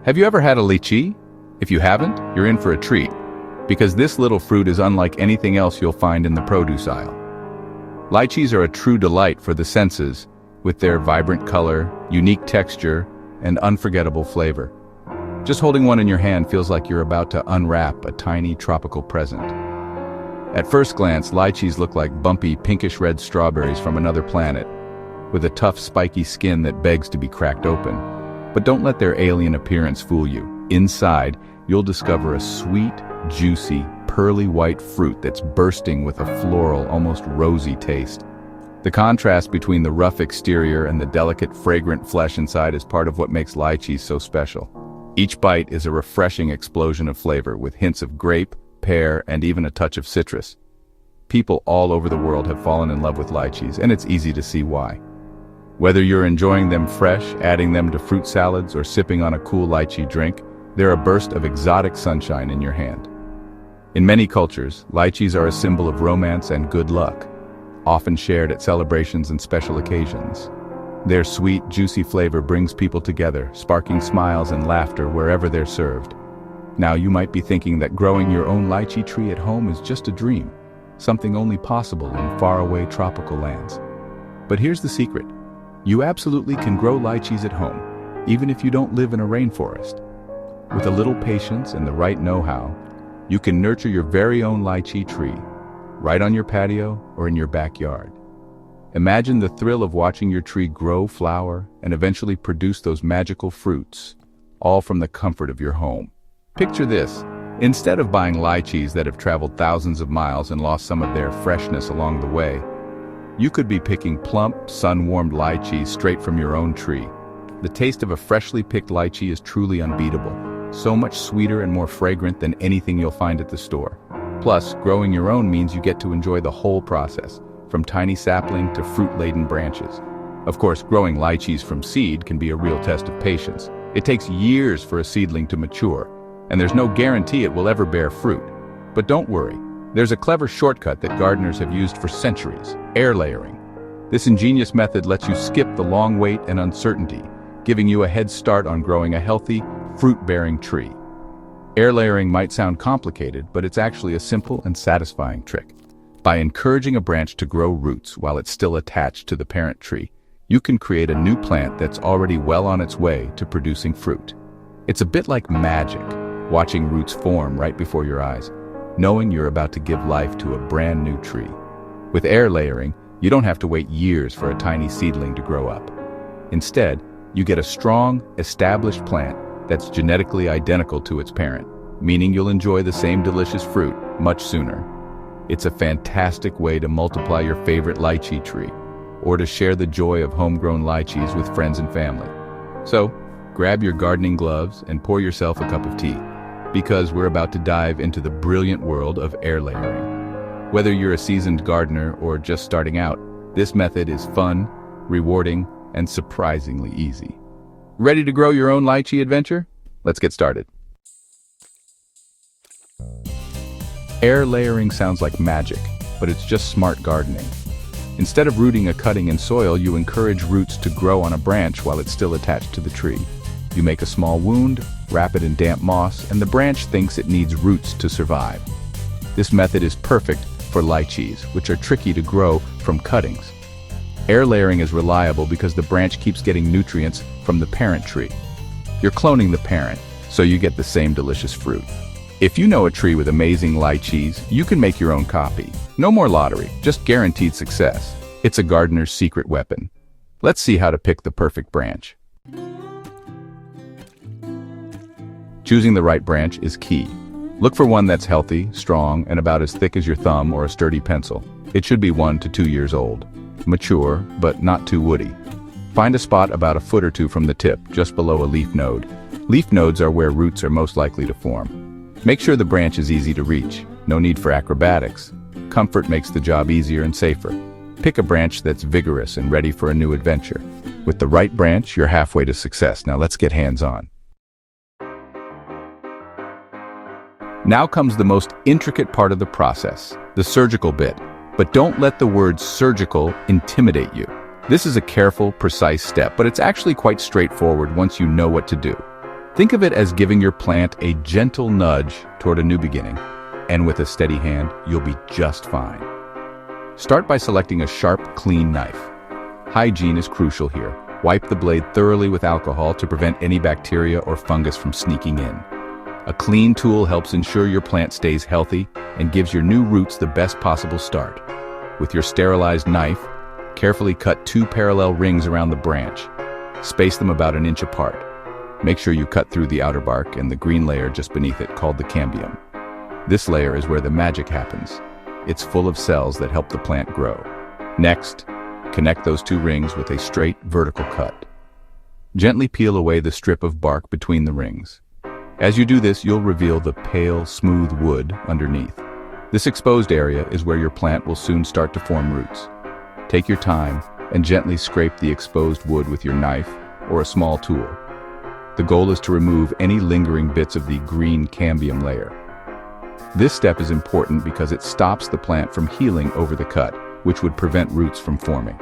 Have you ever had a lychee? If you haven't, you're in for a treat, because this little fruit is unlike anything else you'll find in the produce aisle. Lychees are a true delight for the senses, with their vibrant color, unique texture, and unforgettable flavor. Just holding one in your hand feels like you're about to unwrap a tiny tropical present. At first glance, lychees look like bumpy pinkish-red strawberries from another planet, with a tough, spiky skin that begs to be cracked open. But don't let their alien appearance fool you. Inside, you'll discover a sweet, juicy, pearly white fruit that's bursting with a floral, almost rosy taste. The contrast between the rough exterior and the delicate, fragrant flesh inside is part of what makes lychees so special. Each bite is a refreshing explosion of flavor, with hints of grape, pear, and even a touch of citrus. People all over the world have fallen in love with lychees, and it's easy to see why. Whether you're enjoying them fresh, adding them to fruit salads, or sipping on a cool lychee drink, they're a burst of exotic sunshine in your hand. In many cultures, lychees are a symbol of romance and good luck, often shared at celebrations and special occasions. Their sweet, juicy flavor brings people together, sparking smiles and laughter wherever they're served. Now, you might be thinking that growing your own lychee tree at home is just a dream, something only possible in faraway tropical lands. But here's the secret. You absolutely can grow lychees at home, even if you don't live in a rainforest. With a little patience and the right know-how, you can nurture your very own lychee tree, right on your patio or in your backyard. Imagine the thrill of watching your tree grow, flower, and eventually produce those magical fruits, all from the comfort of your home. Picture this. Instead of buying lychees that have traveled thousands of miles and lost some of their freshness along the way, you could be picking plump, sun-warmed lychees straight from your own tree. The taste of a freshly picked lychee is truly unbeatable, so much sweeter and more fragrant than anything you'll find at the store. Plus, growing your own means you get to enjoy the whole process, from tiny sapling to fruit-laden branches. Of course, growing lychees from seed can be a real test of patience. It takes years for a seedling to mature, and there's no guarantee it will ever bear fruit. But don't worry. There's a clever shortcut that gardeners have used for centuries: air layering. This ingenious method lets you skip the long wait and uncertainty, giving you a head start on growing a healthy, fruit-bearing tree. Air layering might sound complicated, but it's actually a simple and satisfying trick. By encouraging a branch to grow roots while it's still attached to the parent tree, you can create a new plant that's already well on its way to producing fruit. It's a bit like magic, watching roots form right before your eyes, knowing you're about to give life to a brand new tree. With air layering, you don't have to wait years for a tiny seedling to grow up. Instead, you get a strong, established plant that's genetically identical to its parent, meaning you'll enjoy the same delicious fruit much sooner. It's a fantastic way to multiply your favorite lychee tree, or to share the joy of homegrown lychees with friends and family. So, grab your gardening gloves and pour yourself a cup of tea, because we're about to dive into the brilliant world of air layering. Whether you're a seasoned gardener or just starting out, this method is fun, rewarding, and surprisingly easy. Ready to grow your own lychee adventure? Let's get started. Air layering sounds like magic, but it's just smart gardening. Instead of rooting a cutting in soil, you encourage roots to grow on a branch while it's still attached to the tree. You make a small wound, wrap it in damp moss, and the branch thinks it needs roots to survive. This method is perfect for lychees, which are tricky to grow from cuttings. Air layering is reliable because the branch keeps getting nutrients from the parent tree. You're cloning the parent, so you get the same delicious fruit. If you know a tree with amazing lychees, you can make your own copy. No more lottery, just guaranteed success. It's a gardener's secret weapon. Let's see how to pick the perfect branch. Choosing the right branch is key. Look for one that's healthy, strong, and about as thick as your thumb or a sturdy pencil. It should be 1 to 2 years old. Mature, but not too woody. Find a spot about a foot or two from the tip, just below a leaf node. Leaf nodes are where roots are most likely to form. Make sure the branch is easy to reach. No need for acrobatics. Comfort makes the job easier and safer. Pick a branch that's vigorous and ready for a new adventure. With the right branch, you're halfway to success. Now let's get hands-on. Now comes the most intricate part of the process, the surgical bit. But don't let the word surgical intimidate you. This is a careful, precise step, but it's actually quite straightforward once you know what to do. Think of it as giving your plant a gentle nudge toward a new beginning, and with a steady hand, you'll be just fine. Start by selecting a sharp, clean knife. Hygiene is crucial here. Wipe the blade thoroughly with alcohol to prevent any bacteria or fungus from sneaking in. A clean tool helps ensure your plant stays healthy and gives your new roots the best possible start. With your sterilized knife, carefully cut 2 parallel rings around the branch. Space them about 1 inch apart. Make sure you cut through the outer bark and the green layer just beneath it, called the cambium. This layer is where the magic happens. It's full of cells that help the plant grow. Next, connect those 2 rings with a straight, vertical cut. Gently peel away the strip of bark between the rings. As you do this, you'll reveal the pale, smooth wood underneath. This exposed area is where your plant will soon start to form roots. Take your time and gently scrape the exposed wood with your knife or a small tool. The goal is to remove any lingering bits of the green cambium layer. This step is important because it stops the plant from healing over the cut, which would prevent roots from forming.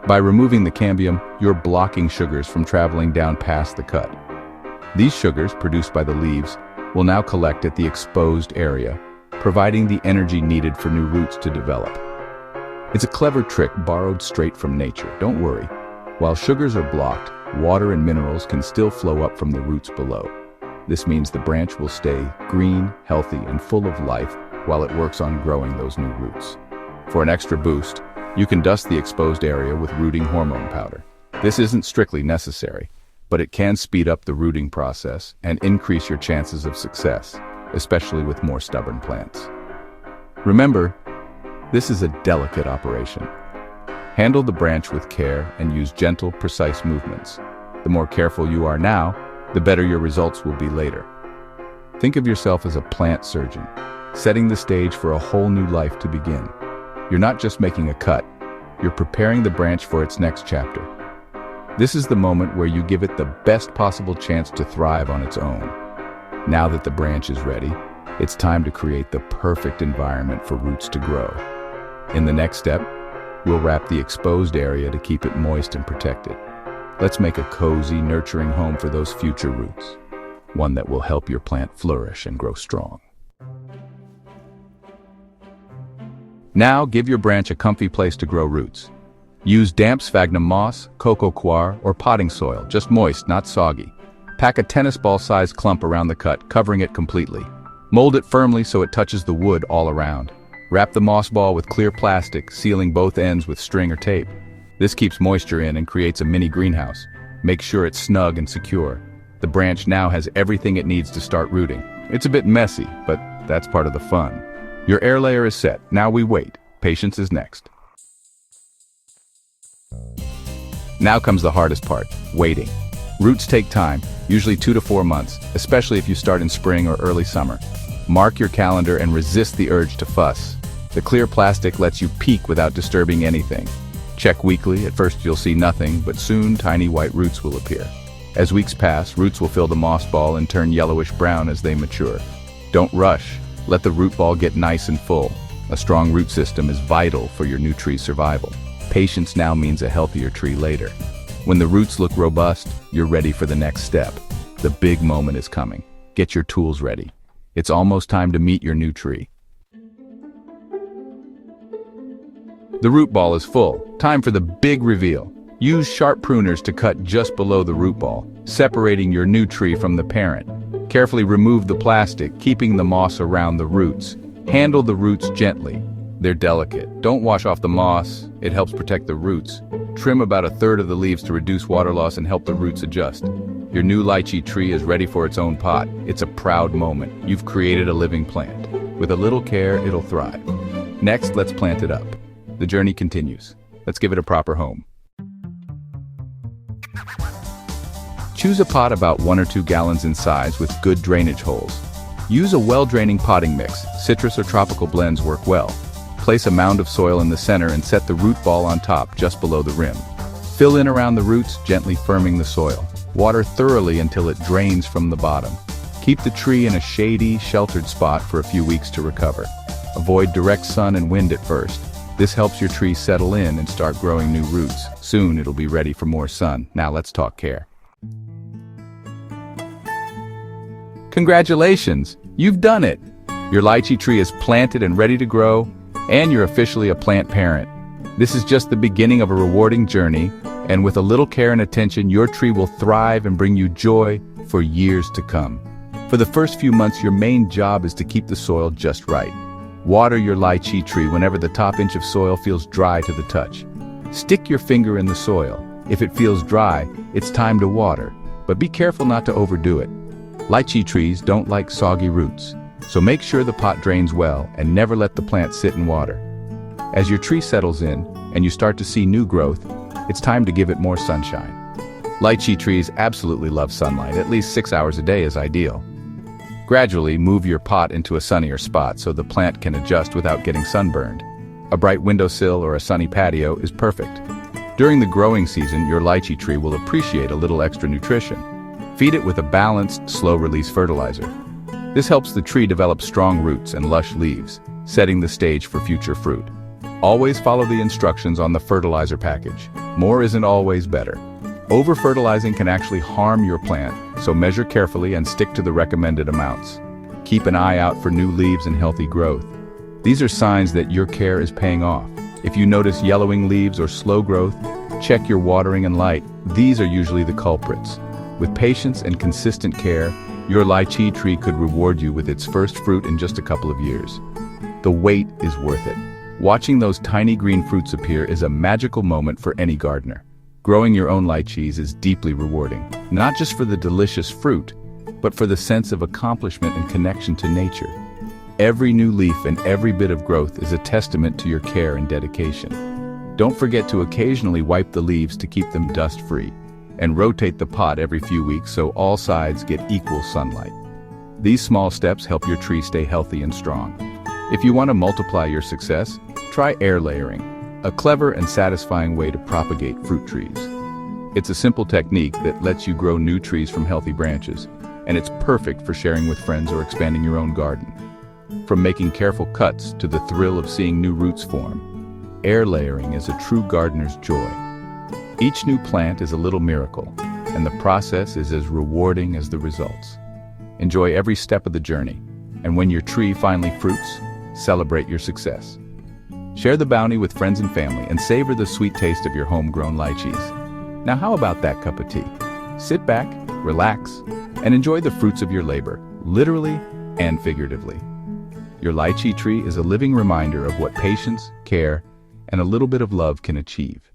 By removing the cambium, you're blocking sugars from traveling down past the cut. These sugars, produced by the leaves, will now collect at the exposed area, providing the energy needed for new roots to develop. It's a clever trick borrowed straight from nature. Don't worry. While sugars are blocked, water and minerals can still flow up from the roots below. This means the branch will stay green, healthy, and full of life while it works on growing those new roots. For an extra boost, you can dust the exposed area with rooting hormone powder. This isn't strictly necessary, but it can speed up the rooting process and increase your chances of success, especially with more stubborn plants. Remember, this is a delicate operation. Handle the branch with care and use gentle, precise movements. The more careful you are now, the better your results will be later. Think of yourself as a plant surgeon, setting the stage for a whole new life to begin. You're not just making a cut, you're preparing the branch for its next chapter. This is the moment where you give it the best possible chance to thrive on its own. Now that the branch is ready, it's time to create the perfect environment for roots to grow. In the next step, we'll wrap the exposed area to keep it moist and protected. Let's make a cozy, nurturing home for those future roots, one that will help your plant flourish and grow strong. Now, give your branch a comfy place to grow roots. Use damp sphagnum moss, coco coir, or potting soil, just moist, not soggy. Pack a tennis ball-sized clump around the cut, covering it completely. Mold it firmly so it touches the wood all around. Wrap the moss ball with clear plastic, sealing both ends with string or tape. This keeps moisture in and creates a mini greenhouse. Make sure it's snug and secure. The branch now has everything it needs to start rooting. It's a bit messy, but that's part of the fun. Your air layer is set. Now we wait. Patience is next. Now comes the hardest part, waiting. Roots take time, usually 2 to 4 months, especially if you start in spring or early summer. Mark your calendar and resist the urge to fuss. The clear plastic lets you peek without disturbing anything. Check weekly. At first you'll see nothing, but soon tiny white roots will appear. As weeks pass, roots will fill the moss ball and turn yellowish brown as they mature. Don't rush. Let the root ball get nice and full. A strong root system is vital for your new tree's survival. Patience now means a healthier tree later. When the roots look robust, you're ready for the next step. The big moment is coming. Get your tools ready. It's almost time to meet your new tree. The root ball is full. Time for the big reveal. Use sharp pruners to cut just below the root ball, separating your new tree from the parent. Carefully remove the plastic, keeping the moss around the roots. Handle the roots gently. They're delicate. Don't wash off the moss. It helps protect the roots. Trim about 1/3 of the leaves to reduce water loss and help the roots adjust. Your new lychee tree is ready for its own pot. It's a proud moment. You've created a living plant. With a little care, it'll thrive. Next, let's plant it up. The journey continues. Let's give it a proper home. Choose a pot about 1 or 2 gallons in size with good drainage holes. Use a well-draining potting mix. Citrus or tropical blends work well. Place a mound of soil in the center and set the root ball on top just below the rim. Fill in around the roots, gently firming the soil. Water thoroughly until it drains from the bottom. Keep the tree in a shady, sheltered spot for a few weeks to recover. Avoid direct sun and wind at first. This helps your tree settle in and start growing new roots. Soon it'll be ready for more sun. Now let's talk care. Congratulations! You've done it! Your lychee tree is planted and ready to grow, and you're officially a plant parent. This is just the beginning of a rewarding journey, and with a little care and attention, your tree will thrive and bring you joy for years to come. For the first few months, your main job is to keep the soil just right. Water your lychee tree whenever the top inch of soil feels dry to the touch. Stick your finger in the soil. If it feels dry, it's time to water, but be careful not to overdo it. Lychee trees don't like soggy roots, so make sure the pot drains well and never let the plant sit in water. As your tree settles in and you start to see new growth, it's time to give it more sunshine. Lychee trees absolutely love sunlight. At least 6 hours a day is ideal. Gradually move your pot into a sunnier spot so the plant can adjust without getting sunburned. A bright windowsill or a sunny patio is perfect. During the growing season, your lychee tree will appreciate a little extra nutrition. Feed it with a balanced, slow-release fertilizer. This helps the tree develop strong roots and lush leaves, setting the stage for future fruit. Always follow the instructions on the fertilizer package. More isn't always better. Over-fertilizing can actually harm your plant, so measure carefully and stick to the recommended amounts. Keep an eye out for new leaves and healthy growth. These are signs that your care is paying off. If you notice yellowing leaves or slow growth, check your watering and light. These are usually the culprits. With patience and consistent care, your lychee tree could reward you with its first fruit in just a couple of years. The wait is worth it. Watching those tiny green fruits appear is a magical moment for any gardener. Growing your own lychees is deeply rewarding, not just for the delicious fruit, but for the sense of accomplishment and connection to nature. Every new leaf and every bit of growth is a testament to your care and dedication. Don't forget to occasionally wipe the leaves to keep them dust-free, and rotate the pot every few weeks so all sides get equal sunlight. These small steps help your tree stay healthy and strong. If you want to multiply your success, try air layering, a clever and satisfying way to propagate fruit trees. It's a simple technique that lets you grow new trees from healthy branches, and it's perfect for sharing with friends or expanding your own garden. From making careful cuts to the thrill of seeing new roots form, air layering is a true gardener's joy. Each new plant is a little miracle, and the process is as rewarding as the results. Enjoy every step of the journey, and when your tree finally fruits, celebrate your success. Share the bounty with friends and family and savor the sweet taste of your homegrown lychees. Now how about that cup of tea? Sit back, relax, and enjoy the fruits of your labor, literally and figuratively. Your lychee tree is a living reminder of what patience, care, and a little bit of love can achieve.